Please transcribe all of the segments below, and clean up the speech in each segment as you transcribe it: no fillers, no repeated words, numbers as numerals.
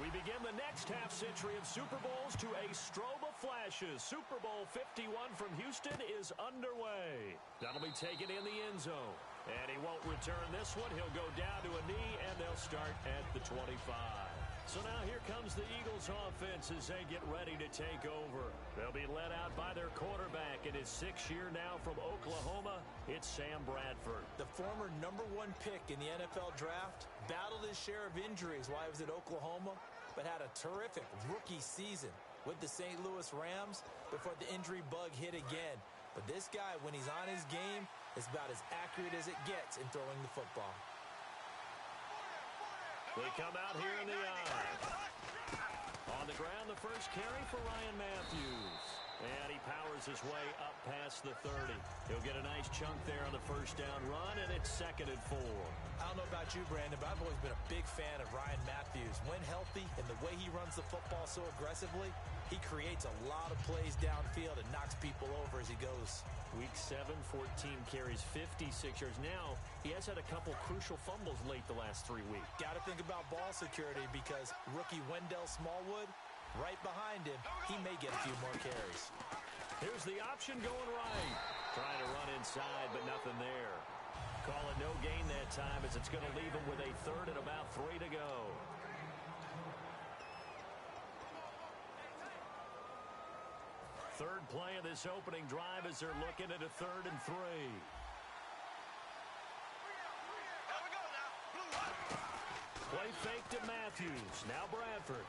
We begin the next half-century of Super Bowls to a strobe of flashes. Super Bowl 51 from Houston is underway. That'll be taken in the end zone. And he won't return this one. He'll go down to a knee, and they'll start at the 25. So now here comes the Eagles offense as they get ready to take over. They'll be led out by their quarterback in his 6th year now from Oklahoma. It's Sam Bradford. The former #1 pick in the NFL draft battled his share of injuries while he was at Oklahoma, but had a terrific rookie season with the St. Louis Rams before the injury bug hit again. But this guy, when he's on his game, is about as accurate as it gets in throwing the football. They come out here in the eye. On the ground, the first carry for Ryan Matthews. And he powers his way up past the 30. He'll get a nice chunk there on the first down run, and it's 2nd and 4. I don't know about you, Brandon, but I've always been a big fan of Ryan Matthews. When healthy and the way he runs the football so aggressively, he creates a lot of plays downfield and knocks people over as he goes. Week 7, 14 carries, 56 yards. Now, he has had a couple crucial fumbles late the last 3 weeks. Got to think about ball security because rookie Wendell Smallwood, right behind him, he may get a few more carries. Here's the option going right. Trying to run inside, but nothing there. Call it no gain that time as it's going to leave him with a 3rd and about 3 to go. Third play of this opening drive as they're looking at a 3rd and 3. Play fake to Matthews. Now Bradford.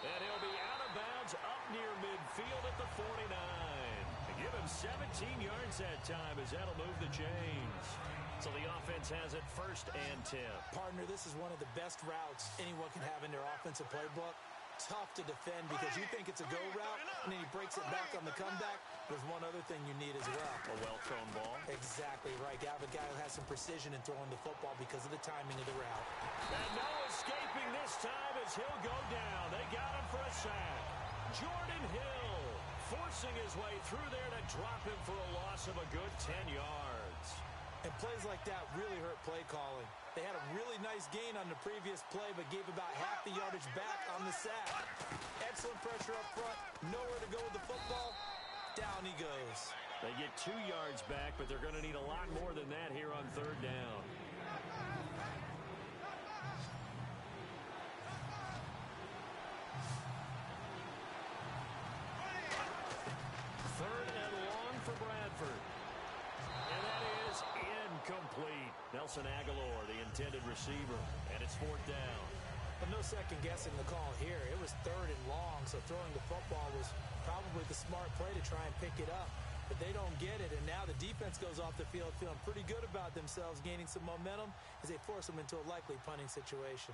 And he'll be out of bounds up near midfield at the 49. And give him 17 yards that time as that'll move the chains. So the offense has it 1st and 10. Partner, this is one of the best routes anyone can have in their offensive playbook. Tough to defend because you think it's a go route, and then he breaks it back on the comeback. There's one other thing you need as well. A well-thrown ball. Exactly right. You have a guy who has some precision in throwing the football because of the timing of the route. And no escaping this time as he'll go down. They got him for a sack. Jordan Hill forcing his way through there to drop him for a loss of a good 10 yards. And plays like that really hurt play calling. They had a really nice gain on the previous play, but gave about half the yardage back on the sack. Excellent pressure up front. Nowhere to go with the football. Down he goes. They get 2 yards back, but they're going to need a lot more than that here on 3rd down. Third and long for Bradford. And that is incomplete. Nelson Aguilar, the intended receiver, and it's 4th down. But no second guessing the call here. It was 3rd and long, so throwing the football was probably the smart play to try and pick it up. But they don't get it, and now the defense goes off the field feeling pretty good about themselves, gaining some momentum as they force them into a likely punting situation.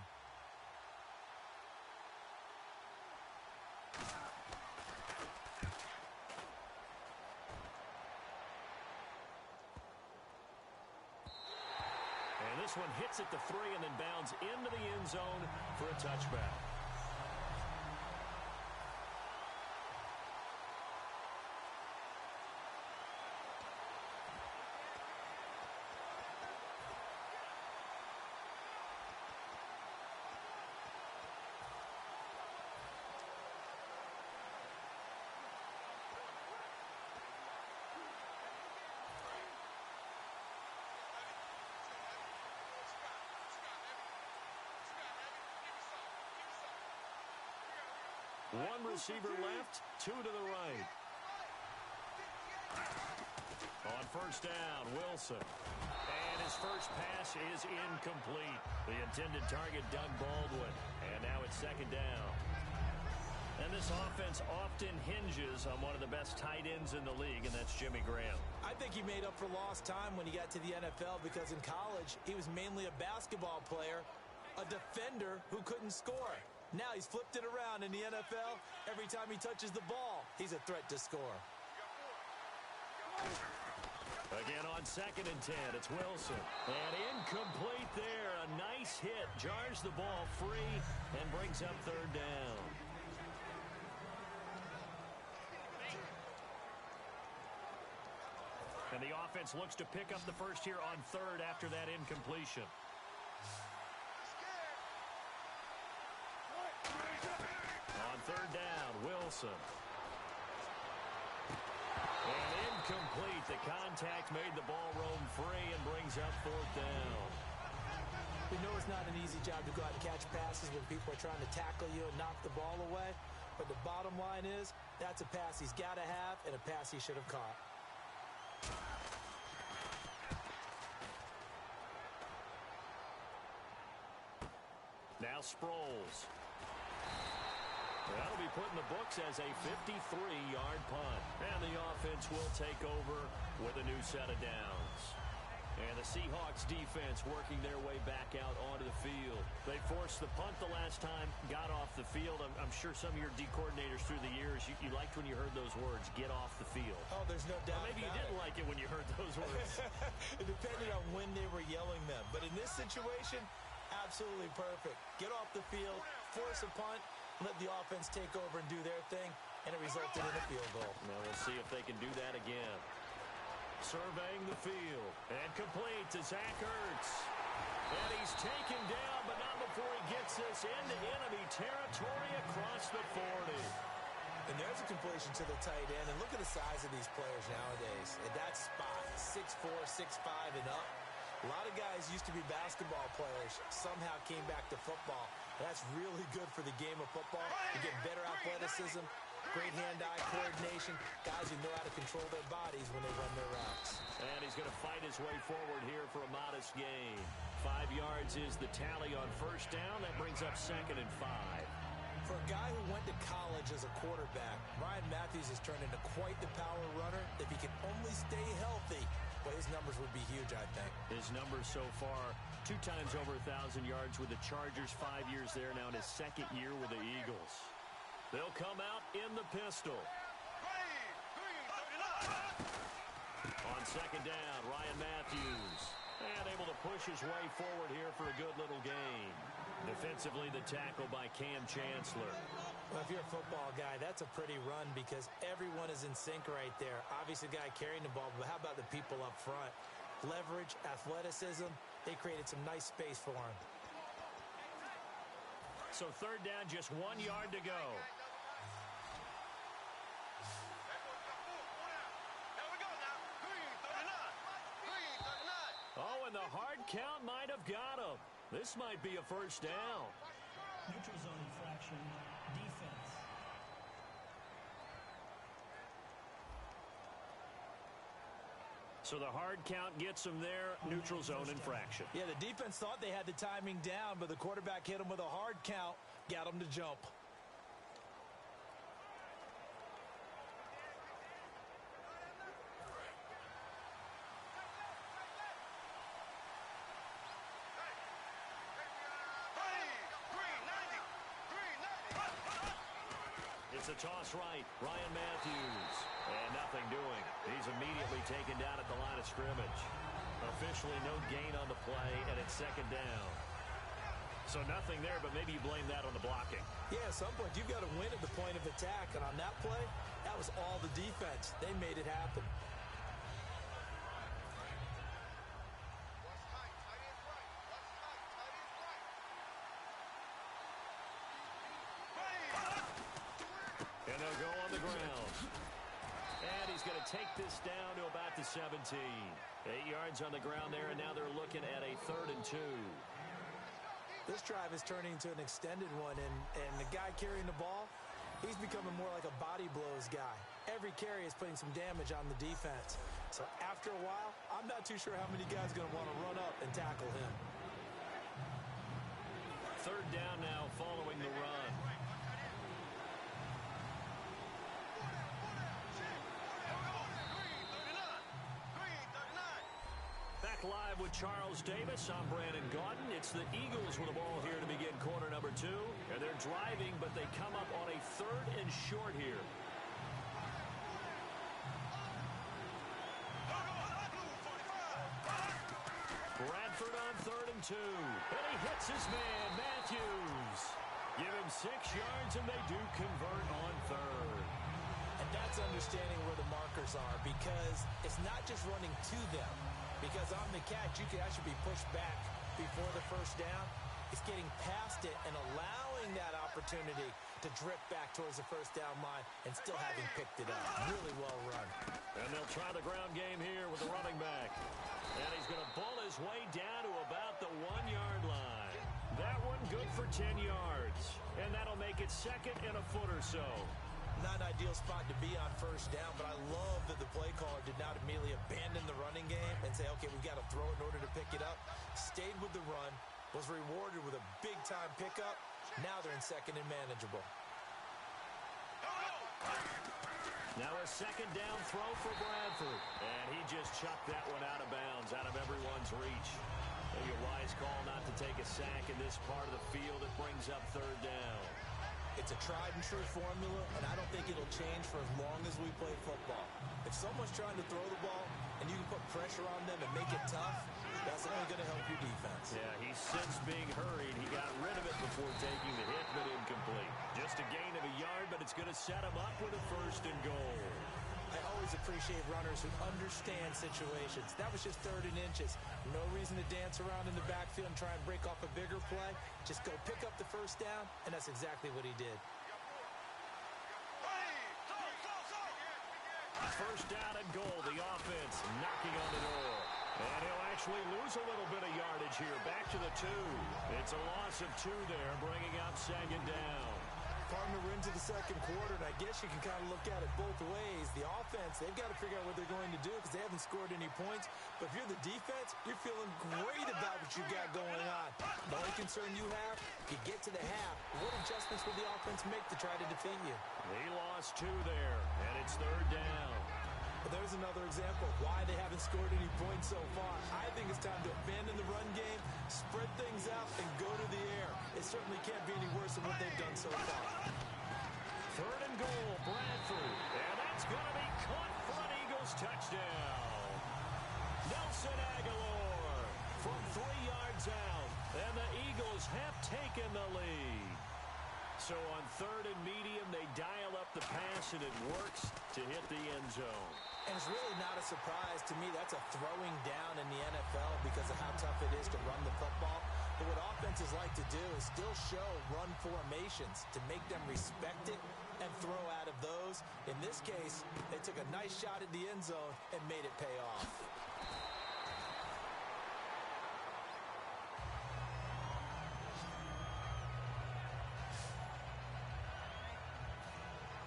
This one hits at the 3 and then bounds into the end zone for a touchback. One receiver left, 2 to the right. On 1st down, Wilson. And his first pass is incomplete. The intended target, Doug Baldwin. And now it's 2nd down. And this offense often hinges on one of the best tight ends in the league, and that's Jimmy Graham. I think he made up for lost time when he got to the NFL because in college, he was mainly a basketball player, a defender who couldn't score. Now he's flipped it around in the NFL. Every time he touches the ball, he's a threat to score. Again on 2nd and 10, it's Wilson. And incomplete there. A nice hit. Jars the ball free and brings up 3rd down. And the offense looks to pick up the first here on 3rd after that incompletion. third down, Wilson. And incomplete. The contact made the ball roam free and brings up fourth down. We know it's not an easy job to go out and catch passes when people are trying to tackle you and knock the ball away. But the bottom line is, that's a pass he's got to have and a pass he should have caught. Now Sproles. That'll be put in the books as a 53-yard punt. And the offense will take over with a new set of downs. And the Seahawks defense working their way back out onto the field. They forced the punt the last time, got off the field. I'm sure some of your D coordinators through the years, you liked when you heard those words, get off the field. Oh, there's no doubt. Or maybe you didn't like it when you heard those words. It depended on when they were yelling them. But in this situation, absolutely perfect. Get off the field, force a punt, let the offense take over and do their thing, and it resulted in a field goal. Now we'll see if they can do that again. Surveying the field, and complete to Zach Ertz. And he's taken down, but not before he gets this into enemy territory across the 40. And there's a completion to the tight end. And look at the size of these players nowadays. At that spot, 6'4", 6'5", and up. A lot of guys used to be basketball players, somehow came back to football. That's really good for the game of football. You get better athleticism, great hand-eye coordination, guys who know how to control their bodies when they run their routes. And he's going to fight his way forward here for a modest gain. 5 yards is the tally on first down. That brings up 2nd and 5. For a guy who went to college as a quarterback, Ryan Matthews has turned into quite the power runner. If he can only stay healthy, well, his numbers would be huge, I think. His numbers so far, 2 times over 1,000 yards with the Chargers, 5 years there now in his 2nd year with the Eagles. They'll come out in the pistol. On 2nd down, Ryan Matthews. And able to push his way forward here for a good little gain. Defensively, the tackle by Cam Chancellor. Well, if you're a football guy, that's a pretty run because everyone is in sync right there. Obviously, the guy carrying the ball, but how about the people up front? Leverage, athleticism, they created some nice space for him. So 3rd down, just 1 yard to go. Oh, and the hard count might have got him. This might be a first down. Neutral zone infraction, defense. So the hard count gets him there, neutral zone infraction. Yeah, the defense thought they had the timing down, but the quarterback hit him with a hard count, got him to jump. It's a toss right, Ryan Matthews. And nothing doing. He's immediately taken down at the line of scrimmage. Officially no gain on the play, and it's 2nd down. So nothing there, but maybe you blame that on the blocking. Yeah, at some point you've got to win at the point of attack, and on that play, that was all the defense. They made it happen. And they'll go on the ground. And he's going to take this down to about the 17. 8 yards on the ground there, and now they're looking at a 3rd and 2. This drive is turning into an extended one, and the guy carrying the ball, he's becoming more like a body blows guy. Every carry is putting some damage on the defense. So after a while, I'm not too sure how many guys are going to want to run up and tackle him. 3rd down now following the run. Back live with Charles Davis. I'm Brandon Gaudin. It's the Eagles with the ball here to begin quarter number 2. And they're driving, but they come up on a 3rd and short here. Bradford on 3rd and 2. And he hits his man, Matthews. Give him 6 yards, and they do convert on 3rd. And that's understanding where the markers are, because it's not just running to them. Because on the catch, you could actually be pushed back before the first down. It's getting past it and allowing that opportunity to drift back towards the first down line and still having picked it up. Really well run. And they'll try the ground game here with the running back. And he's going to bull his way down to about the 1-yard line. That one good for 10 yards. And that'll make it second and a foot or so. Not an ideal spot to be on first down, but I love that the play caller did not immediately abandon the running game and say, okay, we've got to throw it in order to pick it up. Stayed with the run, was rewarded with a big-time pickup. Now they're in second and manageable. Now a second down throw for Bradford. And he just chucked that one out of bounds, out of everyone's reach. Maybe a wise call not to take a sack in this part of the field. It brings up third down. It's a tried-and-true formula, and I don't think it'll change for as long as we play football. If someone's trying to throw the ball and you can put pressure on them and make it tough, that's only going to help your defense. Yeah, he sensed being hurried. He got rid of it before taking the hit, but incomplete. Just a gain of a yard, but it's going to set him up with a first and goal. I always appreciate runners who understand situations. That was just third and inches. No reason to dance around in the backfield and try and break off a bigger play. Just go pick up the first down, and that's exactly what he did. First down and goal. The offense knocking on the door. And he'll actually lose a little bit of yardage here. Back to the 2. It's a loss of 2 there, bringing up second down. Partner, we're into the second quarter, and I guess you can kind of look at it both ways. The offense, they've got to figure out what they're going to do because they haven't scored any points. But if you're the defense, you're feeling great about what you got going on. The only concern you have, you get to the half. What adjustments will the offense make to try to defeat you? He lost 2 there, and it's third down. But there's another example of why they haven't scored any points so far. I think it's time to abandon the run game, spread things out, and go to the air. It certainly can't be any worse than what they've done so far. Third and goal, Bradford. And that's going to be caught for an Eagles touchdown. Nelson Aguilar from 3 yards out. And the Eagles have taken the lead. So on third and medium, they dial up the pass, and it works to hit the end zone. And it's really not a surprise to me. That's a throwing down in the NFL because of how tough it is to run the football. But what offenses like to do is still show run formations to make them respect it and throw out of those. In this case, they took a nice shot at the end zone and made it pay off.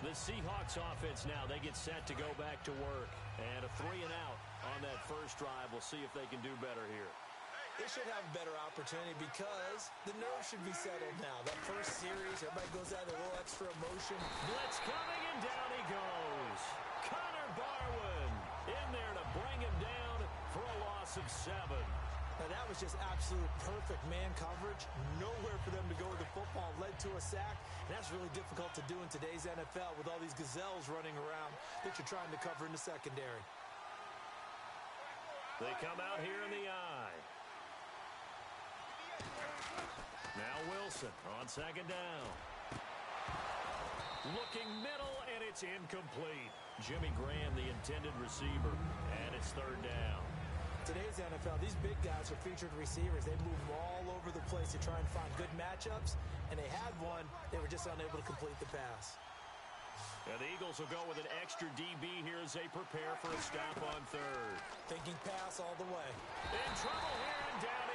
The Seahawks offense now, they get set to go back to work. And a 3 and out on that first drive. We'll see if they can do better here. They should have a better opportunity because the nerves should be settled now. That first series, everybody goes out with a little extra emotion. Blitz coming, and down he goes. Connor Barwin in there to bring him down for a loss of 7. Now, that was just absolute perfect man coverage. Nowhere for them to go with the football. Led to a sack, and that's really difficult to do in today's NFL with all these gazelles running around that you're trying to cover in the secondary. They come out here in the eye. Now Wilson on second down. Looking middle, and it's incomplete. Jimmy Graham, the intended receiver, and it's third down. Today's NFL, these big guys are featured receivers. They move all over the place to try and find good matchups, and they had one. They were just unable to complete the pass. And the Eagles will go with an extra DB here as they prepare for a stop on third. Thinking pass all the way. In trouble here, and down